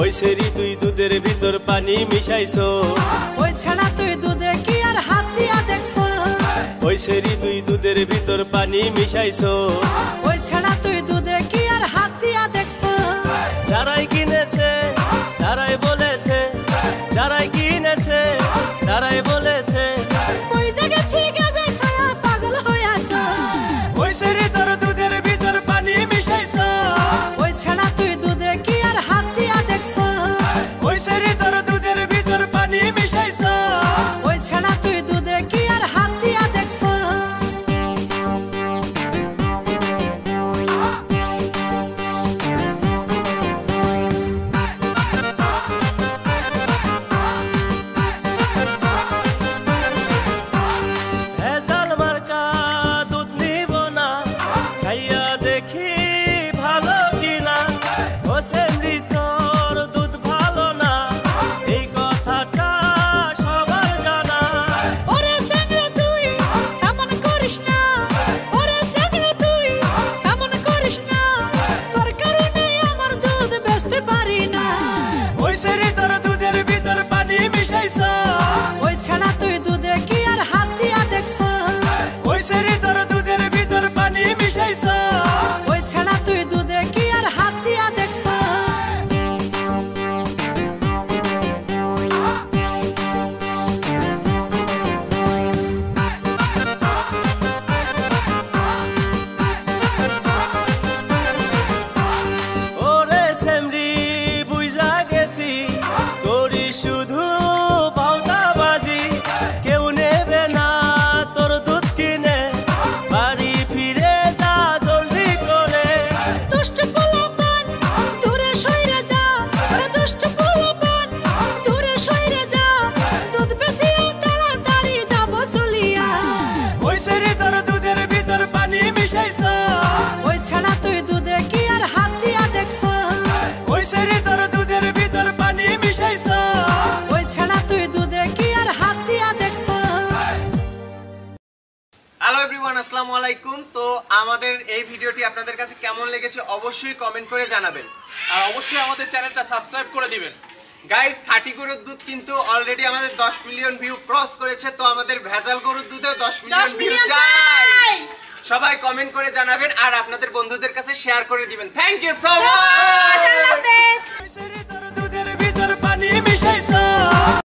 ওই সেরি তুই দুধের ভিতর পানি মিশাইছো, ওই ছাড়া তুই দুধে কি আর হাত দিয়া দেখছো? ওই সেরি তুই দুধের ভিতর পানি মিশাইছো, ওই ছাড়া তুই দুধে কি আর হাত দিয়া দেখছো? যারাই কিনেছে তারাই বলেছে, যারাই কিনেছে তারাই বলেছে ওই জায়গাছি গাজা খায়া পাগল হইয়াছো। ওই সেরি তোর দুধের ভিতর পানি মিশাইছো, ওই ছাড়া তুই দুধে কি আর হাত দিয়া দেখছো? ওই সেরি তোর দুধের ভিতর পানি মিশাইছো, ওই ছাড়া তুই দুধে কি আর হাত দিয়া দেখছো? ভেজাল মার্কা দুধ নিব না, খাইয়া দেখি ভালো কিনা। ও সেমরি তোর দুধ ভালো না, এই কথাটা সবার জানা। ওরে চ্যাংড়া তুই এমন করিস না, ওরে চ্যাংড়া তুই এমন করিস না, তোর কারণে আমার দুধ বেচতে পারি না। ওই সেরি তোর দুধের ভিতর পানি মিশাইছো, ওই ছাড়া তুই দুধে কি আর হাত দিয়া দেখছো? ওই সেরি তোর দুধের ভিতর পানি মিশাইছো, ওই ছাড়া তুই দুধে কি আর হাত দিয়া দেখছো? ওরে সেমরি বুইজা গেছি, করি শুধু বাউতাবাজি। কেউ নেবে না তোর দুধ কিনে, বাড়ি ফিরে যা জলদি করে। দুষ্ট পোলাপান দূরে সইরে যা, ওরে দুষ্ট পোলাপান দূরে সইরে যা, দুধ বেচিয়া তাড়াতাড়ি যাবো চলিয়া। ওই সেরি তোর দুধের ভিতর পানি মিশাইছো, ওই ছাড়া তুই দুধে কি আর হাত দিয়া দেখছো? ওই সেরি তোর দুধের ভিতর পানি মিশাইছো, ওই ছাড়া তুই দুধে কি আর হাত দিয়া দেখছো? হ্যালো এভরিওয়ান, আসসালামু আলাইকুম। তো আমাদের এই ভিডিওটি আপনাদের কাছে কেমন লেগেছে অবশ্যই কমেন্ট করে জানাবেন, আর অবশ্যই আমাদের চ্যানেলটা সাবস্ক্রাইব করে দিবেন। গাইস। 30 গরুর দুধ কিন্তু অলরেডি আমাদের 10 মিলিয়ন ভিউ ক্রস করেছে, তো আমাদের ভেজাল গরুর দুধেও 10 মিলিয়ন ভিউ চাই। সবাই কমেন্ট করে জানাবেন আর আপনাদের বন্ধুদের কাছে শেয়ার করে দিবেন। Thank you so much.